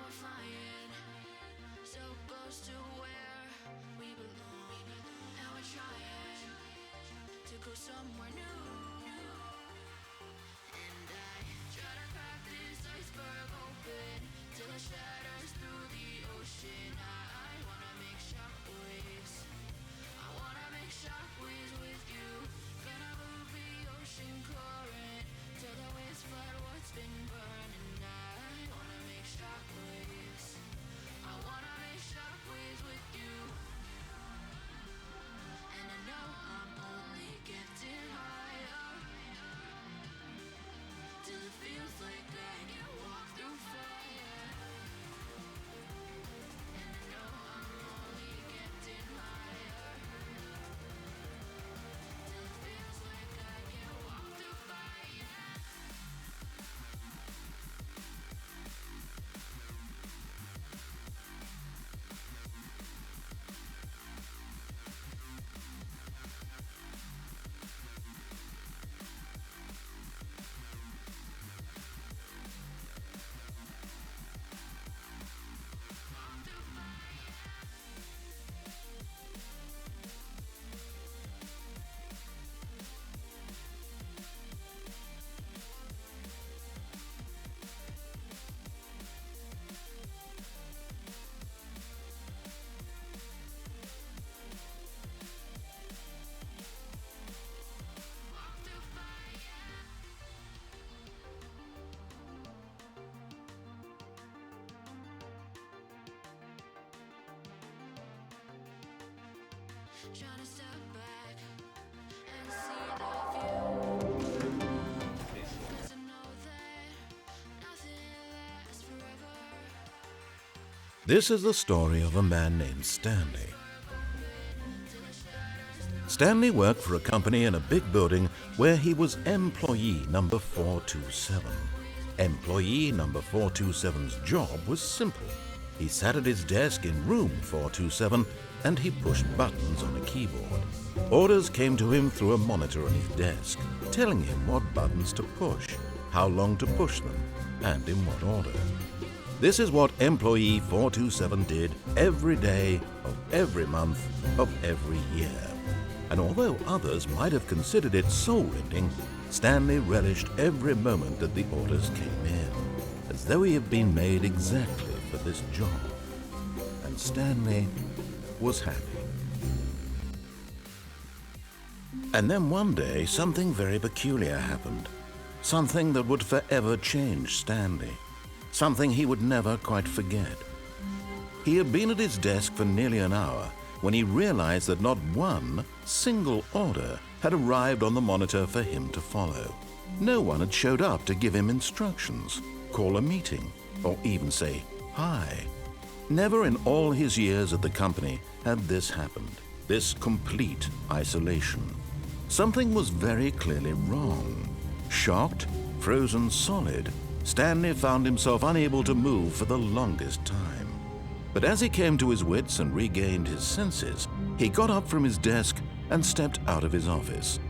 we're flying so close to where we belong, and we're trying to go somewhere new. And I try to crack this iceberg open till it shatters through the ocean. I wanna make shockwaves. I wanna make shockwaves with you. Gonna move the ocean current till the waves flood what's been burning. I wanna make shockwaves. I wanna make shockwaves with you. And I know I'm only getting higher till it feels like I can walk through fire. And I know I'm only getting higher till it feels like I can walk through fire. Trying to step back and see the view, 'cause I know that nothing lasts forever. This is the story of a man named Stanley. Stanley worked for a company in a big building where he was employee number 427. Employee number 427's job was simple. He sat at his desk in room 427 and he pushed buttons on a keyboard. Orders came to him through a monitor on his desk, telling him what buttons to push, how long to push them, and in what order. This is what employee 427 did every day of every month of every year. And although others might have considered it soul-rending, Stanley relished every moment that the orders came in, as though he had been made exactly for this job. And Stanley was happy. And then one day, something very peculiar happened. Something that would forever change Stanley. Something he would never quite forget. He had been at his desk for nearly an hour when he realized that not one single order had arrived on the monitor for him to follow. No one had showed up to give him instructions, call a meeting, or even say hi. Never in all his years at the company had this happened, this complete isolation. Something was very clearly wrong. Shocked, frozen solid, Stanley found himself unable to move for the longest time. But as he came to his wits and regained his senses, he got up from his desk and stepped out of his office.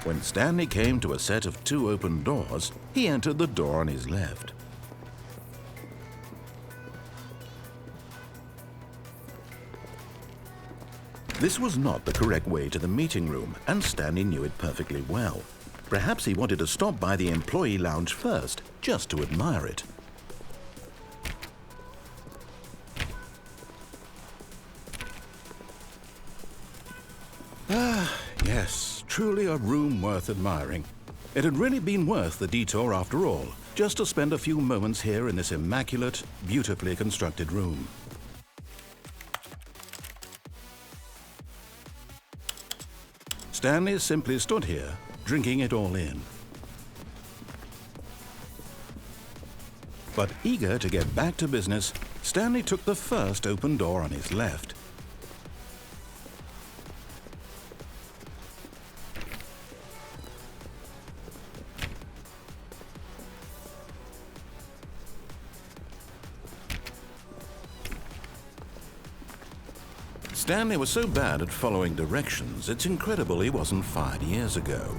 When Stanley came to a set of 2 open doors, he entered the door on his left. This was not the correct way to the meeting room, and Stanley knew it perfectly well. Perhaps he wanted to stop by the employee lounge first, just to admire it. Yes, truly a room worth admiring. It had really been worth the detour after all, just to spend a few moments here in this immaculate, beautifully constructed room. Stanley simply stood here, drinking it all in. But eager to get back to business, Stanley took the first open door on his left. Stanley was so bad at following directions, it's incredible he wasn't fired years ago.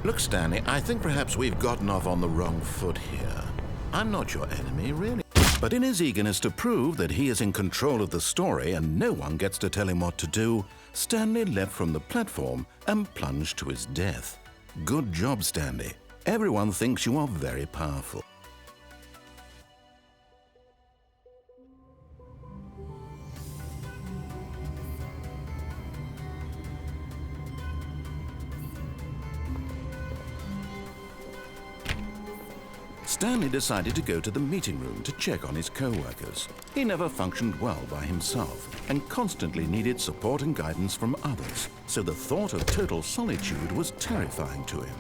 Look, Stanley, I think perhaps we've gotten off on the wrong foot here. I'm not your enemy, really. But in his eagerness to prove that he is in control of the story and no one gets to tell him what to do, Stanley leapt from the platform and plunged to his death. Good job, Stanley. Everyone thinks you are very powerful. Stanley decided to go to the meeting room to check on his co-workers. He never functioned well by himself and constantly needed support and guidance from others, so the thought of total solitude was terrifying to him.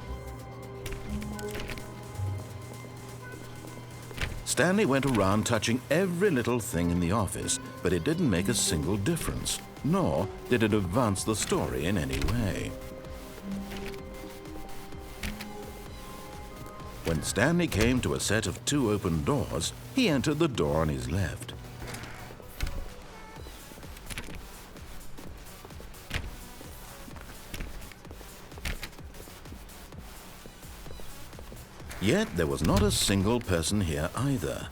Stanley went around touching every little thing in the office, but it didn't make a single difference, nor did it advance the story in any way. When Stanley came to a set of 2 open doors, he entered the door on his left. Yet there was not a single person here either.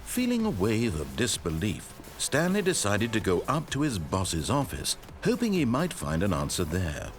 Feeling a wave of disbelief, Stanley decided to go up to his boss's office, hoping he might find an answer there.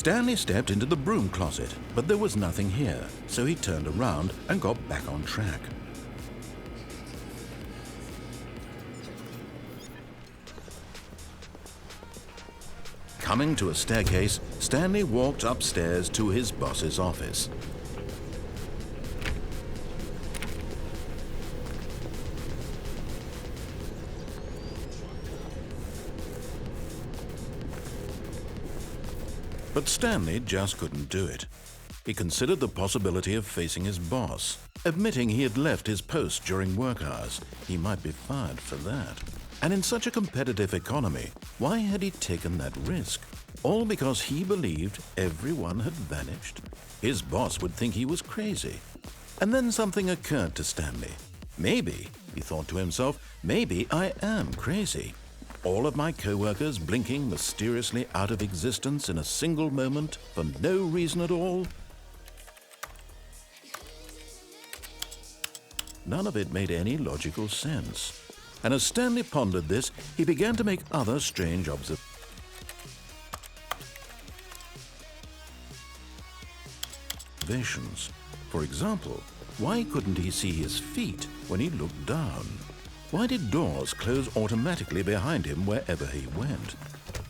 Stanley stepped into the broom closet, but there was nothing here, so he turned around and got back on track. Coming to a staircase, Stanley walked upstairs to his boss's office. But Stanley just couldn't do it. He considered the possibility of facing his boss, admitting he had left his post during work hours. He might be fired for that. And in such a competitive economy, why had he taken that risk? All because he believed everyone had vanished? His boss would think he was crazy. And then something occurred to Stanley. Maybe, he thought to himself, maybe I am crazy. All of my co-workers blinking mysteriously out of existence in a single moment for no reason at all? None of it made any logical sense. And as Stanley pondered this, he began to make other strange observations. For example, why couldn't he see his feet when he looked down? Why did doors close automatically behind him wherever he went?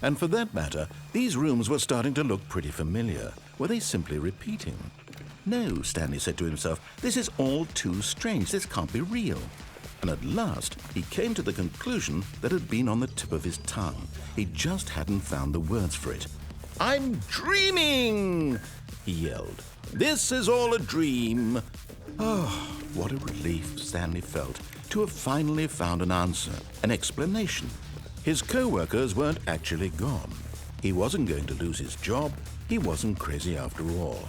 And for that matter, these rooms were starting to look pretty familiar. Were they simply repeating? No, Stanley said to himself, this is all too strange. This can't be real. And at last, he came to the conclusion that had been on the tip of his tongue. He just hadn't found the words for it. I'm dreaming, he yelled. This is all a dream. Oh, What a relief Stanley felt to have finally found an answer, an explanation. His co-workers weren't actually gone. He wasn't going to lose his job. He wasn't crazy after all.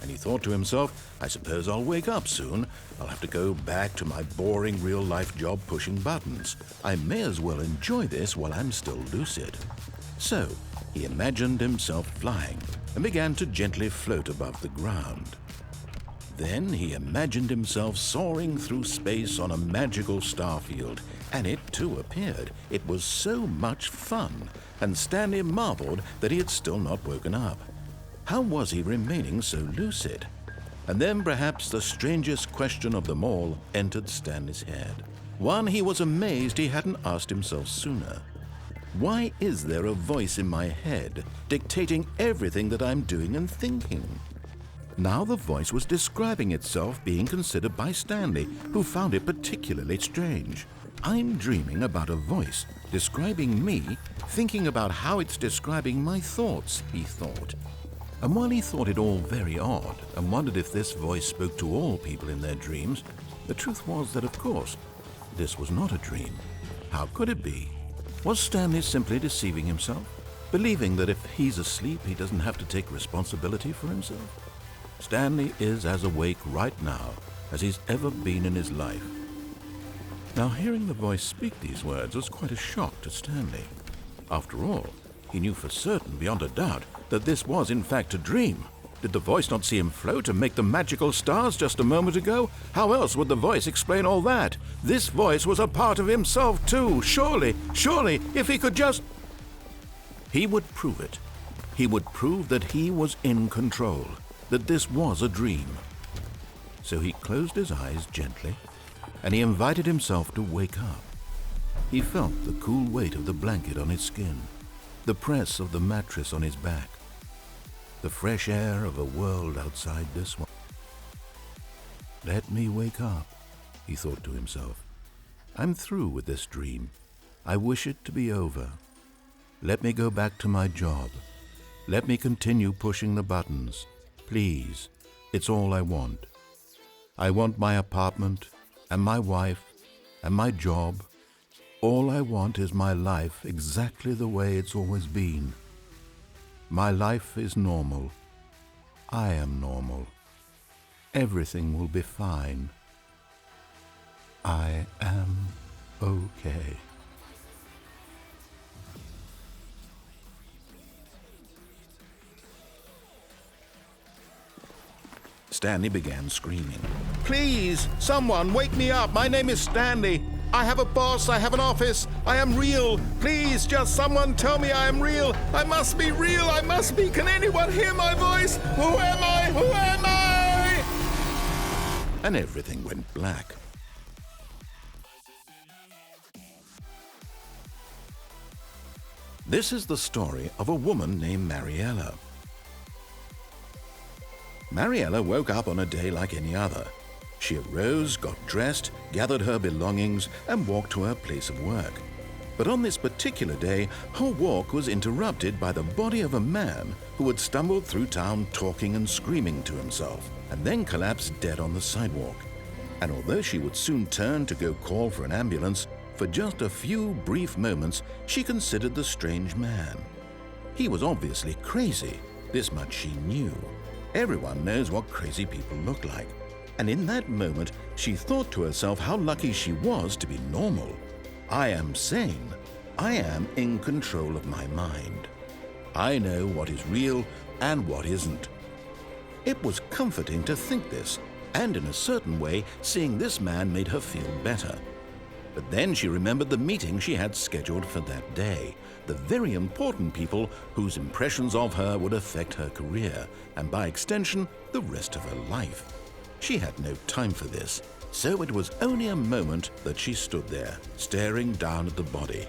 And he thought to himself, I suppose I'll wake up soon. I'll have to go back to my boring real-life job pushing buttons. I may as well enjoy this while I'm still lucid. So he imagined himself flying and began to gently float above the ground. Then he imagined himself soaring through space on a magical starfield, and it too appeared. It was so much fun, and Stanley marveled that he had still not woken up. How was he remaining so lucid? And then perhaps the strangest question of them all entered Stanley's head. One he was amazed he hadn't asked himself sooner. Why is there a voice in my head dictating everything that I'm doing and thinking? Now the voice was describing itself being considered by Stanley, who found it particularly strange. I'm dreaming about a voice describing me, thinking about how it's describing my thoughts, he thought. And while he thought it all very odd and wondered if this voice spoke to all people in their dreams, the truth was that, of course, this was not a dream. How could it be? Was Stanley simply deceiving himself, believing that if he's asleep, he doesn't have to take responsibility for himself? Stanley is as awake right now as he's ever been in his life. Now, hearing the voice speak these words was quite a shock to Stanley. After all, he knew for certain, beyond a doubt, that this was in fact a dream. Did the voice not see him float and make the magical stars just a moment ago? How else would the voice explain all that? This voice was a part of himself too. Surely, if he could just... He would prove it. He would prove that he was in control, that this was a dream. So he closed his eyes gently, and he invited himself to wake up. He felt the cool weight of the blanket on his skin, the press of the mattress on his back, the fresh air of a world outside this one. Let me wake up, he thought to himself. I'm through with this dream. I wish it to be over. Let me go back to my job. Let me continue pushing the buttons. Please, it's all I want. I want my apartment and my wife and my job. All I want is my life exactly the way it's always been. My life is normal. I am normal. Everything will be fine. I am okay. Stanley began screaming. Please, someone, wake me up. My name is Stanley. I have a boss. I have an office. I am real. Please, just someone tell me I am real. I must be real. I must be. Can anyone hear my voice? Who am I? Who am I? And everything went black. This is the story of a woman named Mariella. Mariella woke up on a day like any other. She arose, got dressed, gathered her belongings, and walked to her place of work. But on this particular day, her walk was interrupted by the body of a man who had stumbled through town talking and screaming to himself, and then collapsed dead on the sidewalk. And although she would soon turn to go call for an ambulance, for just a few brief moments she considered the strange man. He was obviously crazy, this much she knew. Everyone knows what crazy people look like. And in that moment, she thought to herself how lucky she was to be normal. I am sane. I am in control of my mind. I know what is real and what isn't. It was comforting to think this, and in a certain way, seeing this man made her feel better. But then she remembered the meeting she had scheduled for that day, the very important people whose impressions of her would affect her career, and by extension, the rest of her life. She had no time for this, so it was only a moment that she stood there, staring down at the body.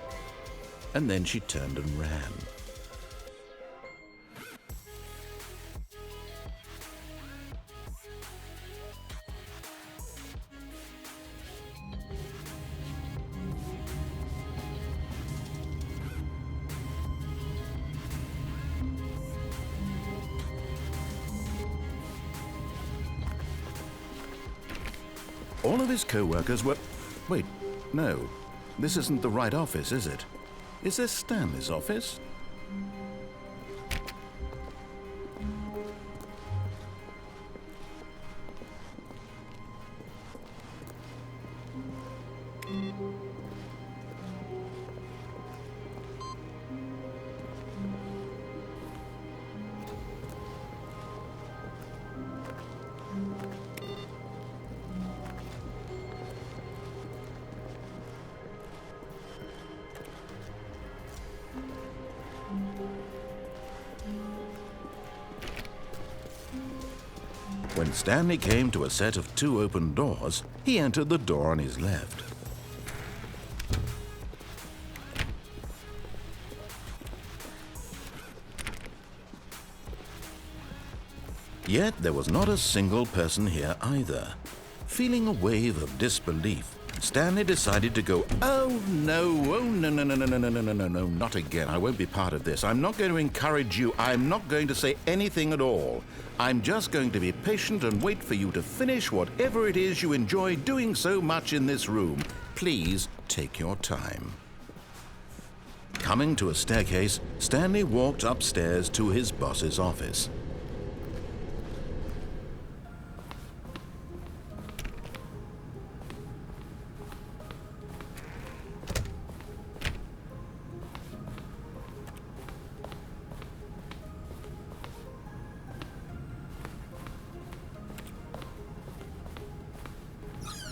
And then she turned and ran. All of his co-workers were... Wait, no. This isn't the right office, is it? Is this Stanley's office? When Stanley came to a set of 2 open doors, he entered the door on his left. Yet there was not a single person here either. Feeling a wave of disbelief, Stanley decided to go, oh no, not again. I won't be part of this. I'm not going to encourage you. I'm not going to say anything at all. I'm just going to be patient and wait for you to finish whatever it is you enjoy doing so much in this room. Please take your time. Coming to a staircase, Stanley walked upstairs to his boss's office.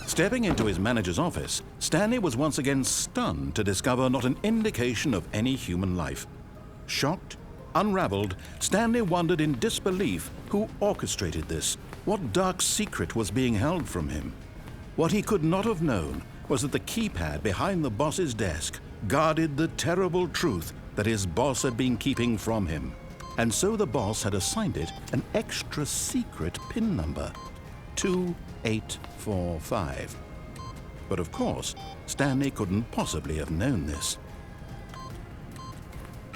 Stepping into his manager's office, Stanley was once again stunned to discover not an indication of any human life. Shocked, unraveled, Stanley wondered in disbelief who orchestrated this, what dark secret was being held from him. What he could not have known was that the keypad behind the boss's desk guarded the terrible truth that his boss had been keeping from him. And so the boss had assigned it an extra secret PIN number, 2845. But of course, Stanley couldn't possibly have known this.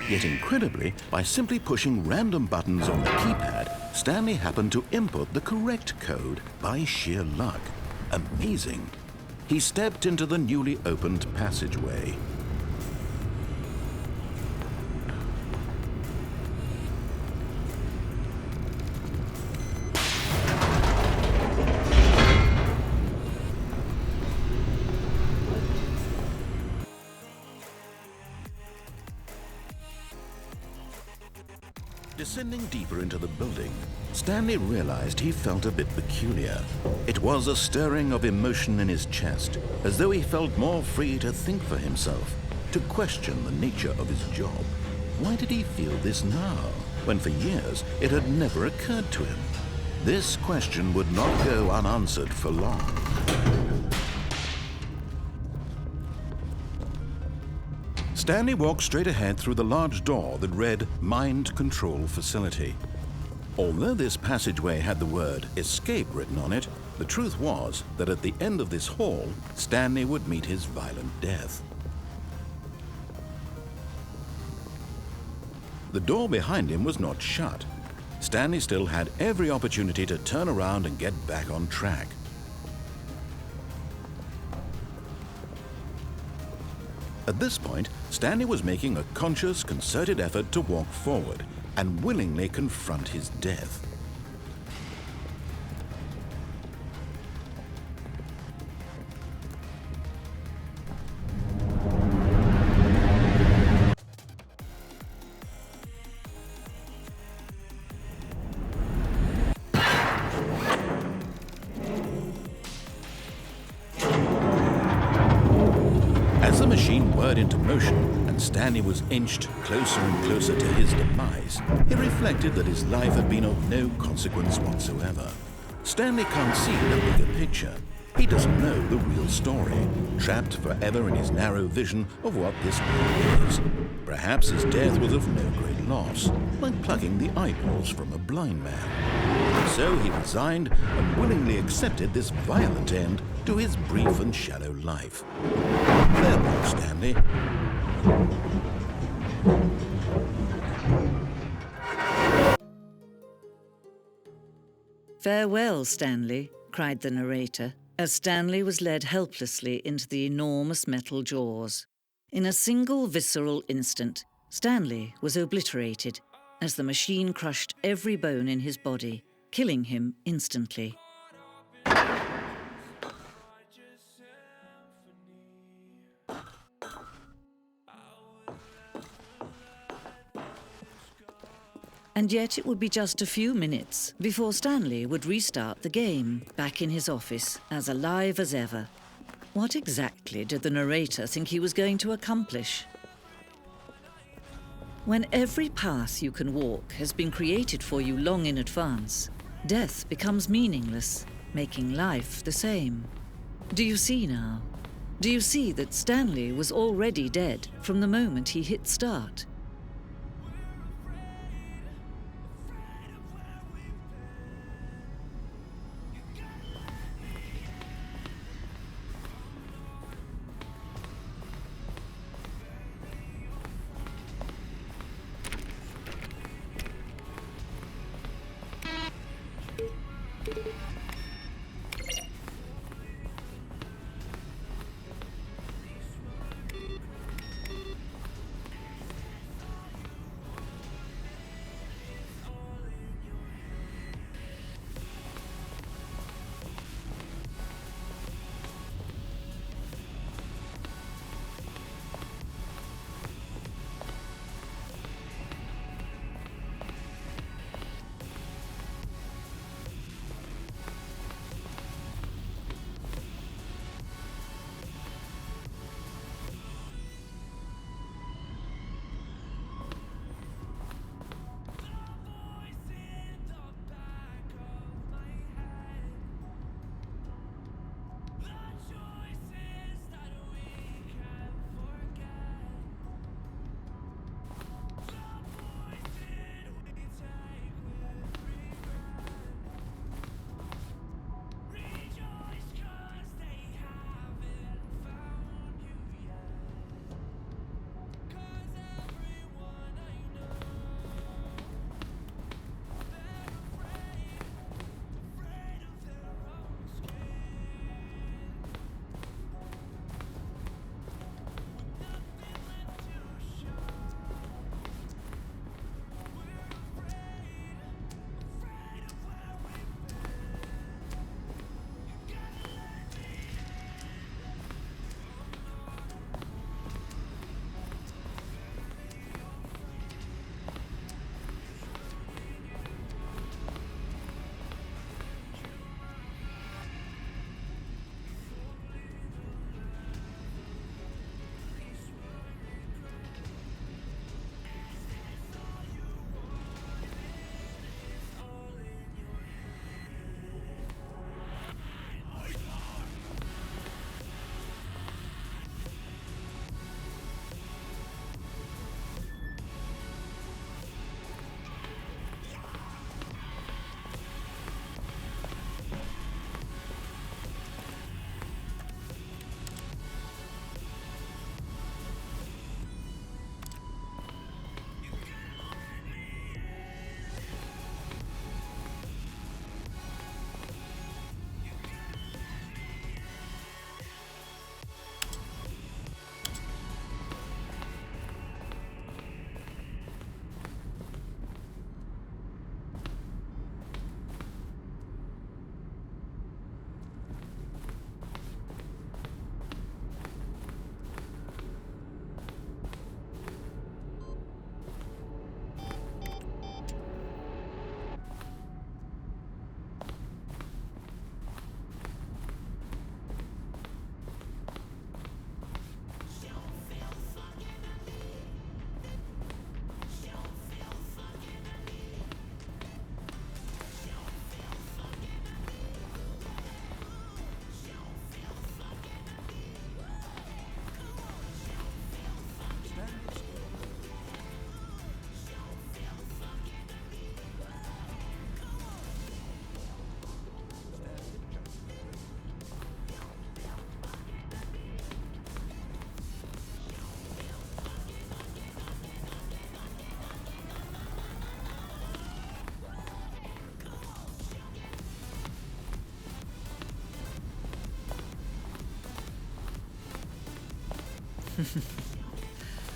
Yet incredibly, by simply pushing random buttons on the keypad, Stanley happened to input the correct code by sheer luck. Amazing. He stepped into the newly opened passageway. Descending deeper into the building, Stanley realized he felt a bit peculiar. It was a stirring of emotion in his chest, as though he felt more free to think for himself, to question the nature of his job. Why did he feel this now, when for years it had never occurred to him? This question would not go unanswered for long. Stanley walked straight ahead through the large door that read Mind Control Facility. Although this passageway had the word escape written on it, the truth was that at the end of this hall, Stanley would meet his violent death. The door behind him was not shut. Stanley still had every opportunity to turn around and get back on track. At this point, Stanley was making a conscious, concerted effort to walk forward and willingly confront his death. As the machine whirred into motion and Stanley was inched closer and closer to his demise, he reflected that his life had been of no consequence whatsoever. Stanley can't see the bigger picture. He doesn't know the real story, trapped forever in his narrow vision of what this world is. Perhaps his death was of no great loss, like plucking the eyeballs from a blind man. So he resigned and willingly accepted this violent end to his brief and shallow life. Farewell, Stanley. "Farewell, Stanley," cried the narrator. as Stanley was led helplessly into the enormous metal jaws. In a single visceral instant, Stanley was obliterated as the machine crushed every bone in his body, killing him instantly. And yet it would be just a few minutes before Stanley would restart the game, back in his office, as alive as ever. What exactly did the narrator think he was going to accomplish? When every path you can walk has been created for you long in advance, death becomes meaningless, making life the same. Do you see now? Do you see that Stanley was already dead from the moment he hit start?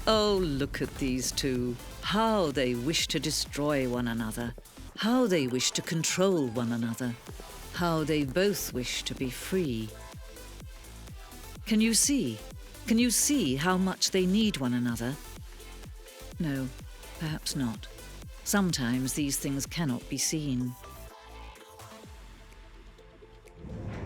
Oh, look at these two. How they wish to destroy one another. How they wish to control one another. How they both wish to be free. Can you see? Can you see how much they need one another? No, perhaps not. Sometimes these things cannot be seen.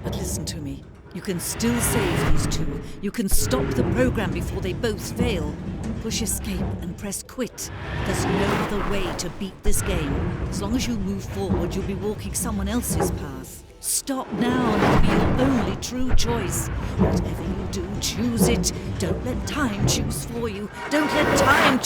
But listen to me. You can still save these two. You can stop the program before they both fail. Push escape and press quit. There's no other way to beat this game. As long as you move forward, you'll be walking someone else's path. Stop now and it'll be your only true choice. Whatever you do, choose it. Don't let time choose for you. Don't let time